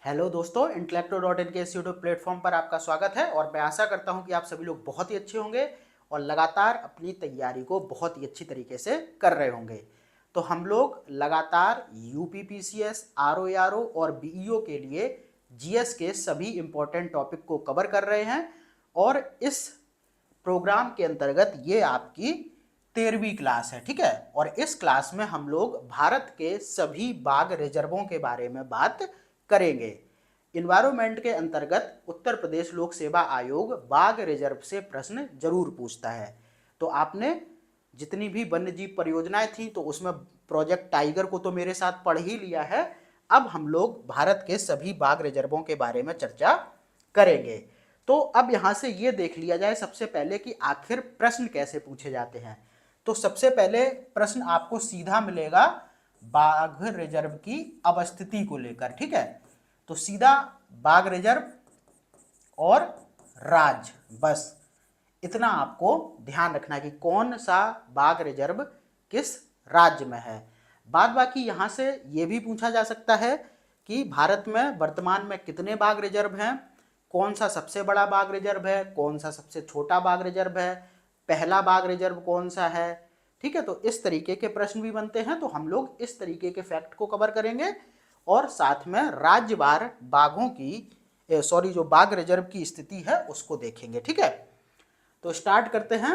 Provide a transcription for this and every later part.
Hello दोस्तों, इंटेलेक्टो.इन के इस यूट्यूब प्लेटफॉर्म पर आपका स्वागत है और मैं आशा करता हूं कि आप सभी लोग बहुत ही अच्छे होंगे और लगातार अपनी तैयारी को बहुत ही अच्छी तरीके से कर रहे होंगे। तो हम लोग लगातार यूपीपीसीएस, आरओआरओ और बीईओ के लिए जीएस के सभी इंपॉर्टेंट टॉपिक को कवर कर रहे हैं और इस प्रोग्राम के अंतर्गत ये आपकी 13वीं क्लास है। ठीक है, और इस क्लास में हम लोग भारत के सभी बाघ रिजर्वों के बारे में बात करेंगे। इन्वायरमेंट के अंतर्गत उत्तर प्रदेश लोक सेवा आयोग बाघ रिजर्व से प्रश्न जरूर पूछता है। तो आपने जितनी भी वन्य जीव परियोजनाएं थी तो उसमें प्रोजेक्ट टाइगर को तो मेरे साथ पढ़ ही लिया है। अब हम लोग भारत के सभी बाघ रिजर्वों के बारे में चर्चा करेंगे। तो अब यहां से ये देख लिया जाए सबसे पहले कि आखिर प्रश्न कैसे पूछे जाते हैं। तो सबसे पहले प्रश्न आपको सीधा मिलेगा बाघ रिजर्व की अवस्थिति को लेकर। ठीक है, तो सीधा बाघ रिजर्व और राज्य, बस इतना आपको ध्यान रखना है कि कौन सा बाघ रिजर्व किस राज्य में है। बाद बाकी यहां से यह भी पूछा जा सकता है कि भारत में वर्तमान में कितने बाघ रिजर्व हैं, कौन सा सबसे बड़ा बाघ रिजर्व है, कौन सा सबसे छोटा बाघ रिजर्व है, पहला बाघ रिजर्व कौन सा है। ठीक है, तो इस तरीके के प्रश्न भी बनते हैं। तो हम लोग इस तरीके के फैक्ट को कवर करेंगे और साथ में राज्यवार बाघों की जो बाघ रिजर्व की स्थिति है उसको देखेंगे। ठीक है, तो स्टार्ट करते हैं।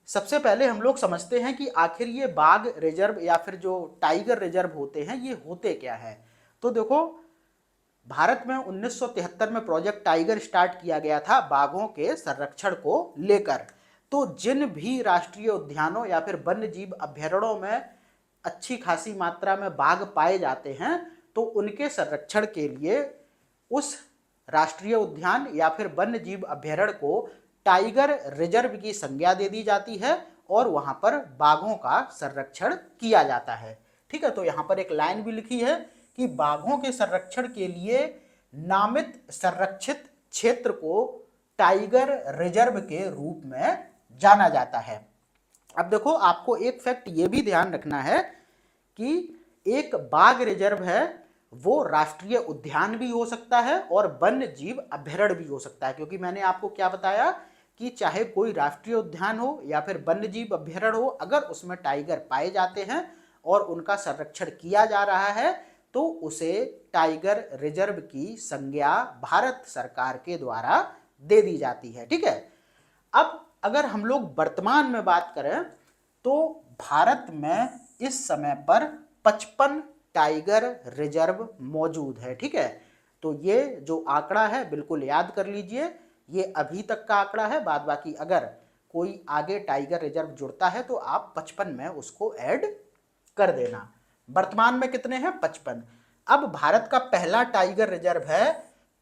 सबसे पहले हम लोग समझते हैं कि आखिर ये बाघ रिजर्व या फिर जो टाइगर रिजर्व होते हैं ये होते क्या है। तो देखो, भारत में 1973 में प्रोजेक्ट टाइगर स्टार्ट किया गया था बाघों के संरक्षण को लेकर। तो जिन भी राष्ट्रीय उद्यानों या फिर वन्य जीव अभ्यारण्यों में अच्छी खासी मात्रा में बाघ पाए जाते हैं तो उनके संरक्षण के लिए उस राष्ट्रीय उद्यान या फिर वन्य जीव अभ्यारण्य को टाइगर रिजर्व की संज्ञा दे दी जाती है और वहां पर बाघों का संरक्षण किया जाता है। ठीक है, तो यहां पर एक लाइन भी लिखी है कि बाघों के संरक्षण के लिए नामित संरक्षित क्षेत्र को टाइगर रिजर्व के रूप में जाना जाता है। अब देखो, आपको एक फैक्ट ये भी ध्यान रखना है कि एक बाघ रिजर्व है वो राष्ट्रीय उद्यान भी हो सकता है और वन्य जीव अभ्यारण्य भी हो सकता है, क्योंकि मैंने आपको क्या बताया कि चाहे कोई राष्ट्रीय उद्यान हो या फिर वन्य जीव अभ्यारण्य हो, अगर उसमें टाइगर पाए जाते हैं और उनका संरक्षण किया जा रहा है तो उसे टाइगर रिजर्व की संज्ञा भारत सरकार के द्वारा दे दी जाती है। ठीक है, अब अगर हम लोग वर्तमान में बात करें तो भारत में इस समय पर 55 टाइगर रिजर्व मौजूद है। ठीक है, तो ये जो आंकड़ा है बिल्कुल याद कर लीजिए, ये अभी तक का आंकड़ा है। बाद बाकी अगर कोई आगे टाइगर रिजर्व जुड़ता है तो आप 55 में उसको ऐड कर देना। वर्तमान में कितने हैं? 55। अब भारत का पहला टाइगर रिजर्व है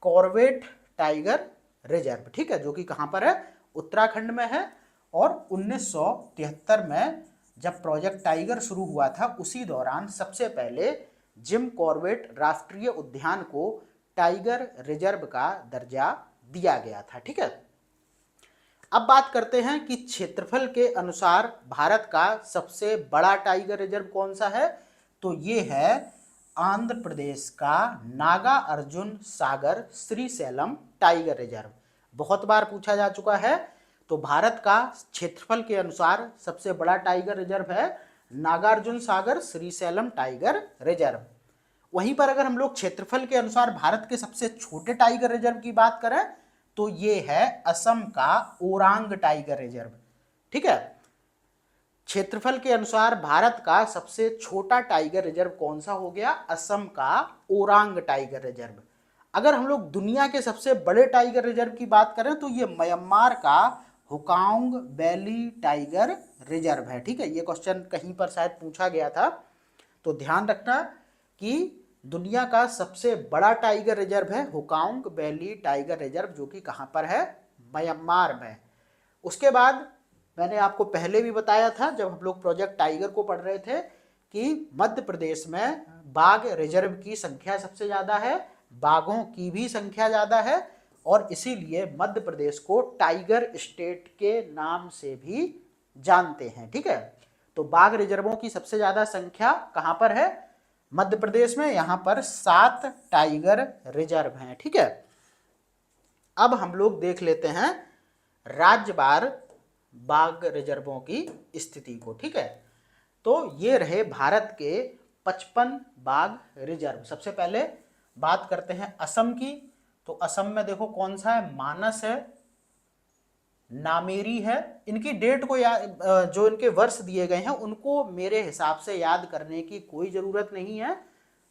कॉर्बेट टाइगर रिजर्व। ठीक है, जो कि कहां पर है? उत्तराखंड में है। और 1973 में जब प्रोजेक्ट टाइगर शुरू हुआ था उसी दौरान सबसे पहले जिम कॉर्बेट राष्ट्रीय उद्यान को टाइगर रिजर्व का दर्जा दिया गया था। ठीक है, अब बात करते हैं कि क्षेत्रफल के अनुसार भारत का सबसे बड़ा टाइगर रिजर्व कौन सा है। तो ये है आंध्र प्रदेश का नागा अर्जुन सागर श्रीशैलम टाइगर रिजर्व। बहुत बार पूछा जा चुका है। तो भारत का क्षेत्रफल के अनुसार सबसे बड़ा टाइगर रिजर्व है नागार्जुन सागर श्रीशैलम टाइगर रिजर्व। वहीं पर अगर हम लोग क्षेत्रफल के अनुसार भारत के सबसे छोटे टाइगर रिजर्व की बात करें तो ये है असम का ओरांग टाइगर रिजर्व। ठीक है, क्षेत्रफल के अनुसार भारत का सबसे छोटा टाइगर रिजर्व कौन सा हो गया? असम का ओरांग टाइगर रिजर्व। अगर हम लोग दुनिया के सबसे बड़े टाइगर रिजर्व की बात करें तो ये म्यांमार का हुकांग वैली टाइगर रिजर्व है। ठीक है, ये क्वेश्चन कहीं पर शायद पूछा गया था, तो ध्यान रखना कि दुनिया का सबसे बड़ा टाइगर रिजर्व है हुकांग वैली टाइगर रिजर्व, जो कि कहां पर है? म्यांमार में। उसके बाद मैंने आपको पहले भी बताया था जब हम लोग प्रोजेक्ट टाइगर को पढ़ रहे थे कि मध्य प्रदेश में बाघ रिजर्व की संख्या सबसे ज्यादा है, बाघों की भी संख्या ज्यादा है और इसीलिए मध्य प्रदेश को टाइगर स्टेट के नाम से भी जानते हैं। ठीक है, तो बाघ रिजर्वों की सबसे ज्यादा संख्या कहां पर है? मध्य प्रदेश में यहाँ पर 7 टाइगर रिजर्व हैं। ठीक है, अब हम लोग देख लेते हैं राज्यवार बाघ रिजर्वों की स्थिति को। ठीक है, तो ये रहे भारत के 55 बाघ रिजर्व। सबसे पहले बात करते हैं असम की। तो असम में देखो कौन सा है, मानस है, नामेरी है। इनकी डेट को जो इनके वर्ष दिए गए हैं उनको मेरे हिसाब से याद करने की कोई ज़रूरत नहीं है।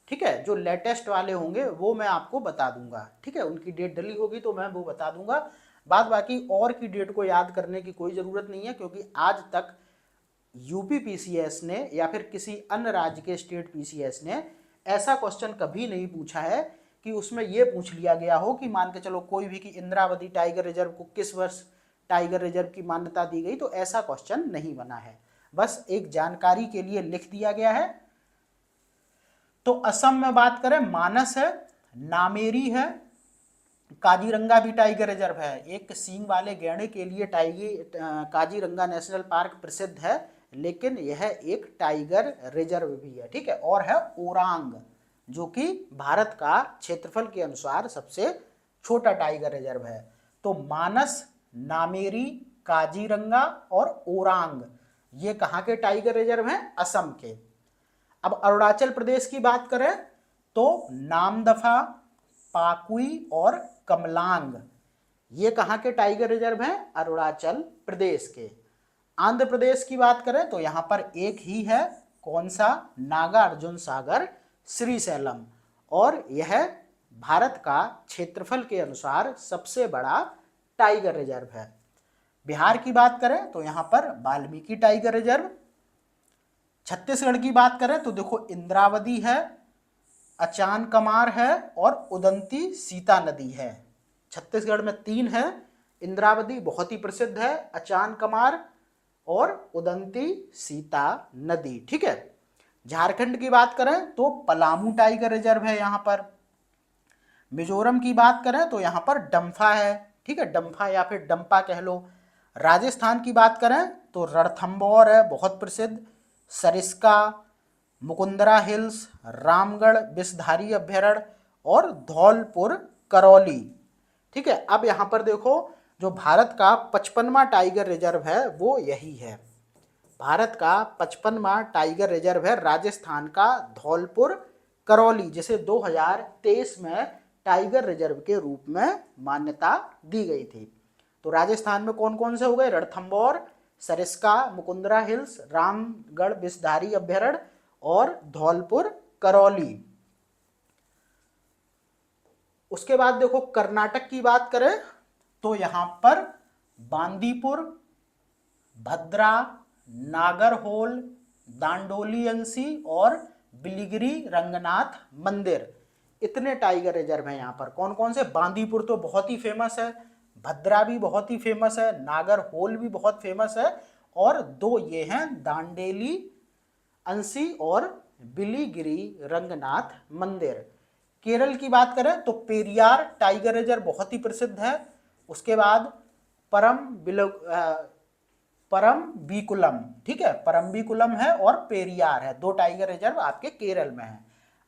ठीक है, जो लेटेस्ट वाले होंगे वो मैं आपको बता दूंगा। ठीक है, उनकी डेट डली होगी तो मैं वो बता दूंगा। बाद बाकी और की डेट को याद करने की कोई ज़रूरत नहीं है, क्योंकि आज तक यूपी पीसीएस ने या फिर किसी अन्य राज्य के स्टेट पीसीएस ने ऐसा क्वेश्चन कभी नहीं पूछा है कि उसमें ये पूछ लिया गया हो कि मान के चलो कोई भी कि इंद्रावती टाइगर रिजर्व को किस वर्ष टाइगर रिजर्व की मान्यता दी गई, तो ऐसा क्वेश्चन नहीं बना है। बस एक जानकारी के लिए लिख दिया गया है। तो असम में बात करें, मानस है, नामेरी है, काजीरंगा भी टाइगर रिजर्व है। एक सींग वाले गैंडे के लिए काजीरंगा नेशनल पार्क प्रसिद्ध है, लेकिन यह एक टाइगर रिजर्व भी है। ठीक है, और है ओरांग, जो कि भारत का क्षेत्रफल के अनुसार सबसे छोटा टाइगर रिजर्व है। तो मानस, नामेरी, काजीरंगा और ओरांग ये कहाँ के टाइगर रिजर्व हैं? असम के। अब अरुणाचल प्रदेश की बात करें तो नामदफा, पाकुई और कमलांग ये कहाँ के टाइगर रिजर्व हैं? अरुणाचल प्रदेश के। आंध्र प्रदेश की बात करें तो यहाँ पर एक ही है, कौन सा? नागार्जुन सागर श्रीशैलम, और यह भारत का क्षेत्रफल के अनुसार सबसे बड़ा टाइगर रिजर्व है। बिहार की बात करें तो यहाँ पर वाल्मीकि टाइगर रिजर्व। छत्तीसगढ़ की बात करें तो देखो इंद्रावती है, अचान कमार है और उदंती सीता नदी है। छत्तीसगढ़ में 3 है, इंद्रावती बहुत ही प्रसिद्ध है, अचान कमार और उदंती सीता नदी। ठीक है, झारखंड की बात करें तो पलामू टाइगर रिजर्व है यहाँ पर। मिजोरम की बात करें तो यहाँ पर डम्फा है। ठीक है, डम्फा या फिर डम्पा कह लो। राजस्थान की बात करें तो रणथंभौर है, बहुत प्रसिद्ध, सरिस्का, मुकुंदरा हिल्स, रामगढ़ विषधारी अभ्यारण्य और धौलपुर करौली। ठीक है, अब यहाँ पर देखो जो भारत का 55वां टाइगर रिजर्व है वो यही है। भारत का 55वां टाइगर रिजर्व है राजस्थान का धौलपुर करौली, जिसे 2023 में टाइगर रिजर्व के रूप में मान्यता दी गई थी। तो राजस्थान में कौन कौन से हो गए? रणथंभौर, सरिस्का, मुकुंदरा हिल्स, रामगढ़ विषधारी अभ्यारण्य और धौलपुर करौली। उसके बाद देखो कर्नाटक की बात करें तो यहां पर बांदीपुर, भद्रा, नागरहोल, दांडोली अंसी और बिलिगिरी रंगनाथ मंदिर, इतने टाइगर रिजर्व हैं यहाँ पर। कौन कौन से? बांदीपुर तो बहुत ही फेमस है, भद्रा भी बहुत ही फेमस है, नागरहोल भी बहुत फेमस है, और 2 ये हैं दांडेली अंसी और बिलिगिरी रंगनाथ मंदिर। केरल की बात करें तो पेरियार टाइगर रिजर्व बहुत ही प्रसिद्ध है। उसके बाद परम्बिकुलम, ठीक है, परम्बिकुलम है और पेरियार है, 2 टाइगर रिजर्व आपके केरल में है।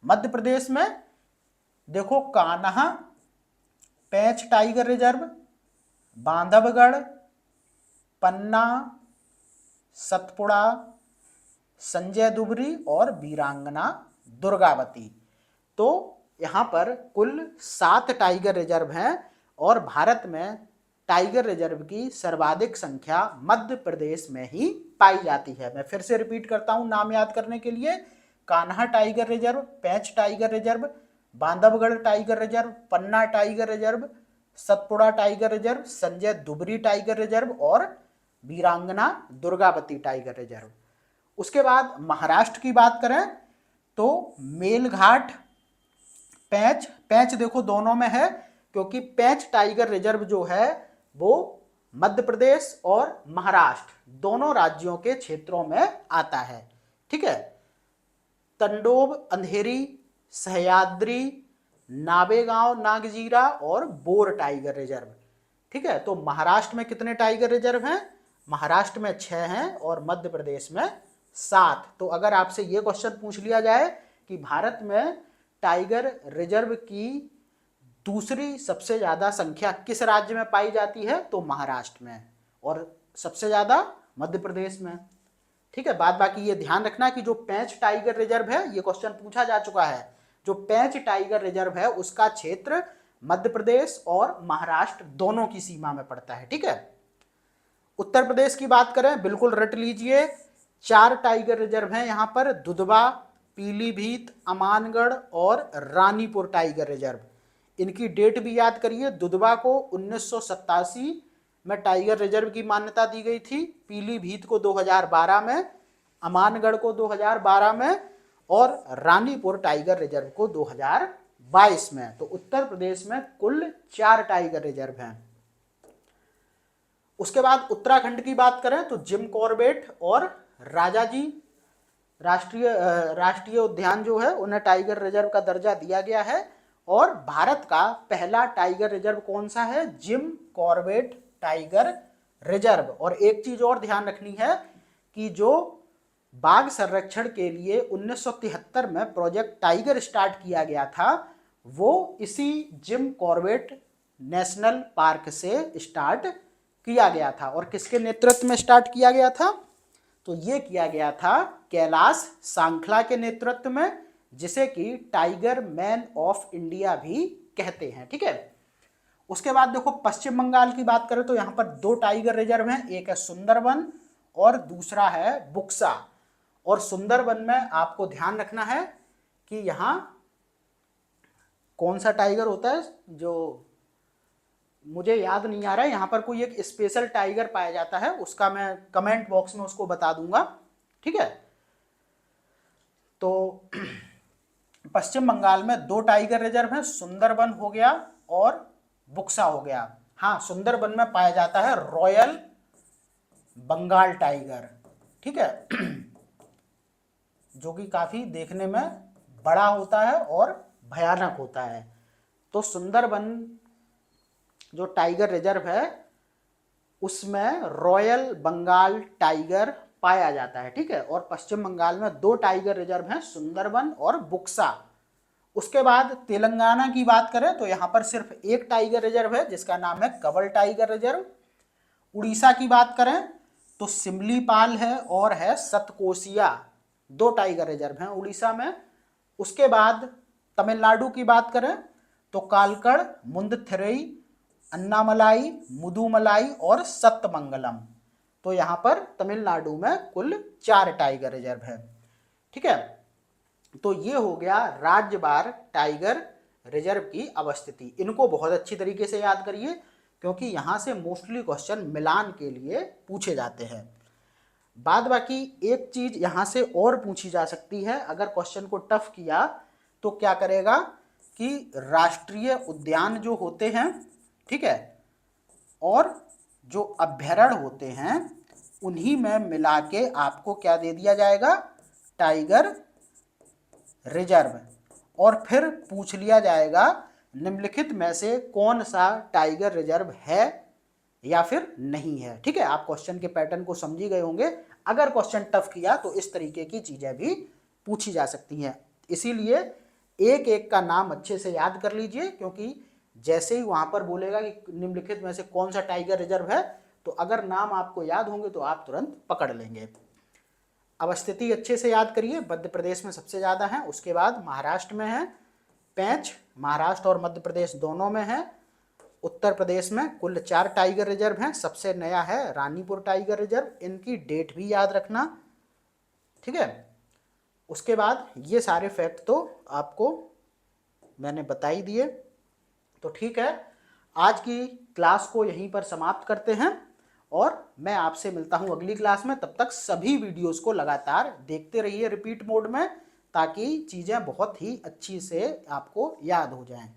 मध्य प्रदेश में देखो कान्हा, पेंच टाइगर रिजर्व, बांधवगढ़, पन्ना, सतपुड़ा, संजय दुबरी और वीरांगना दुर्गावती। तो यहाँ पर कुल 7 टाइगर रिजर्व हैं और भारत में टाइगर रिजर्व की सर्वाधिक संख्या मध्य प्रदेश में ही पाई जाती है। मैं फिर से रिपीट करता हूँ नाम याद करने के लिए: Kanha tiger reserve, Pench tiger reserve, Bandhavgarh tiger reserve, Panna tiger reserve, Satpura tiger reserve, Sanjay Dubri tiger reserve और वीरांगना दुर्गावती टाइगर रिजर्व। उसके बाद महाराष्ट्र की बात करें तो मेलघाट, पेंच देखो दोनों में है, क्योंकि पेंच टाइगर रिजर्व जो है वो मध्य प्रदेश और महाराष्ट्र दोनों राज्यों के क्षेत्रों में आता है। ठीक है, तंडोब, अंधेरी, सह्याद्री, नावेगांव, नागजीरा और बोर टाइगर रिजर्व। ठीक है, तो महाराष्ट्र में कितने टाइगर रिजर्व हैं? महाराष्ट्र में 6 हैं और मध्य प्रदेश में 7। तो अगर आपसे ये क्वेश्चन पूछ लिया जाए कि भारत में टाइगर रिजर्व की दूसरी सबसे ज़्यादा संख्या किस राज्य में पाई जाती है, तो महाराष्ट्र में, और सबसे ज़्यादा मध्य प्रदेश में। ठीक है, बाद बाकी ये ध्यान रखना कि जो पेंच टाइगर रिजर्व है, ये क्वेश्चन पूछा जा चुका है, जो पेंच टाइगर रिजर्व है उसका क्षेत्र मध्य प्रदेश और महाराष्ट्र दोनों की सीमा में पड़ता है। ठीक है, उत्तर प्रदेश की बात करें, बिल्कुल रट लीजिए, 4 टाइगर रिजर्व हैं यहाँ पर, दुधवा, पीलीभीत, अमानगढ़ और रानीपुर टाइगर रिजर्व। इनकी डेट भी याद करिए, दुधवा को 1987 में टाइगर रिजर्व की मान्यता दी गई थी, पीलीभीत को 2012 में, अमानगढ़ को 2012 में और रानीपुर टाइगर रिजर्व को 2022 में। तो उत्तर प्रदेश में कुल 4 टाइगर रिजर्व हैं। उसके बाद उत्तराखंड की बात करें तो जिम कॉर्बेट और राजाजी राष्ट्रीय उद्यान जो है उन्हें टाइगर रिजर्व का दर्जा दिया गया है। और भारत का पहला टाइगर रिजर्व कौन सा है, जिम कॉर्बेट टाइगर रिजर्व। और एक चीज और ध्यान रखनी है कि जो बाघ संरक्षण के लिए 1973 में प्रोजेक्ट टाइगर स्टार्ट किया गया था, वो इसी जिम कॉर्बेट नेशनल पार्क से स्टार्ट किया गया था। और किसके नेतृत्व में स्टार्ट किया गया था, तो ये किया गया था कैलाश सांखला के नेतृत्व में, जिसे कि टाइगर मैन ऑफ इंडिया भी कहते हैं। ठीक है, उसके बाद देखो पश्चिम बंगाल की बात करें तो यहाँ पर 2 टाइगर रिजर्व हैं, एक है सुंदरबन और दूसरा है बुक्सा। और सुंदरबन में आपको ध्यान रखना है कि यहाँ कौन सा टाइगर होता है, जो मुझे याद नहीं आ रहा है, यहाँ पर कोई एक स्पेशल टाइगर पाया जाता है, उसका मैं कमेंट बॉक्स में उसको बता दूंगा। ठीक है, तो पश्चिम बंगाल में 2 टाइगर रिजर्व हैं, सुंदरबन हो गया और बुक्सा हो गया। हाँ, सुंदरबन में पाया जाता है रॉयल बंगाल टाइगर। ठीक है, जो कि काफी देखने में बड़ा होता है और भयानक होता है। तो सुंदरबन जो टाइगर रिजर्व है उसमें रॉयल बंगाल टाइगर पाया जाता है। ठीक है, और पश्चिम बंगाल में 2 टाइगर रिजर्व हैं, सुंदरबन और बुक्सा। उसके बाद तेलंगाना की बात करें तो यहाँ पर सिर्फ 1 टाइगर रिजर्व है, जिसका नाम है कवल टाइगर रिजर्व। उड़ीसा की बात करें तो सिमलीपाल है और है सतकोसिया, 2 टाइगर रिजर्व हैं उड़ीसा में। उसके बाद तमिलनाडु की बात करें तो कालकड़, मुंदथिरई, अन्नामलाई, मुदुमलाई और सत्तमंगलम। तो यहाँ पर तमिलनाडु में कुल 4 टाइगर रिजर्व है। ठीक है, तो ये हो गया राज्यवार टाइगर रिजर्व की अवस्थिति। इनको बहुत अच्छी तरीके से याद करिए, क्योंकि यहाँ से मोस्टली क्वेश्चन मिलान के लिए पूछे जाते हैं। बाद बाकी एक चीज यहाँ से और पूछी जा सकती है, अगर क्वेश्चन को टफ किया तो क्या करेगा कि राष्ट्रीय उद्यान जो होते हैं, ठीक है, और जो अभ्यारण्य होते हैं उन्हीं में मिला के आपको क्या दे दिया जाएगा, टाइगर रिजर्व। और फिर पूछ लिया जाएगा निम्नलिखित में से कौन सा टाइगर रिजर्व है या फिर नहीं है। ठीक है, आप क्वेश्चन के पैटर्न को समझ ही गए होंगे। अगर क्वेश्चन टफ किया तो इस तरीके की चीजें भी पूछी जा सकती हैं। इसीलिए एक एक का नाम अच्छे से याद कर लीजिए, क्योंकि जैसे ही वहां पर बोलेगा कि निम्नलिखित में से कौन सा टाइगर रिजर्व है, तो अगर नाम आपको याद होंगे तो आप तुरंत पकड़ लेंगे। अवस्थिति अच्छे से याद करिए, मध्य प्रदेश में सबसे ज़्यादा है, उसके बाद महाराष्ट्र में है, पेंच महाराष्ट्र और मध्य प्रदेश दोनों में है। उत्तर प्रदेश में कुल 4 टाइगर रिजर्व हैं, सबसे नया है रानीपुर टाइगर रिजर्व, इनकी डेट भी याद रखना। ठीक है, उसके बाद ये सारे फैक्ट तो आपको मैंने बता ही दिए। तो ठीक है, आज की क्लास को यहीं पर समाप्त करते हैं और मैं आपसे मिलता हूं अगली क्लास में। तब तक सभी वीडियोस को लगातार देखते रहिए रिपीट मोड में, ताकि चीज़ें बहुत ही अच्छी से आपको याद हो जाएं।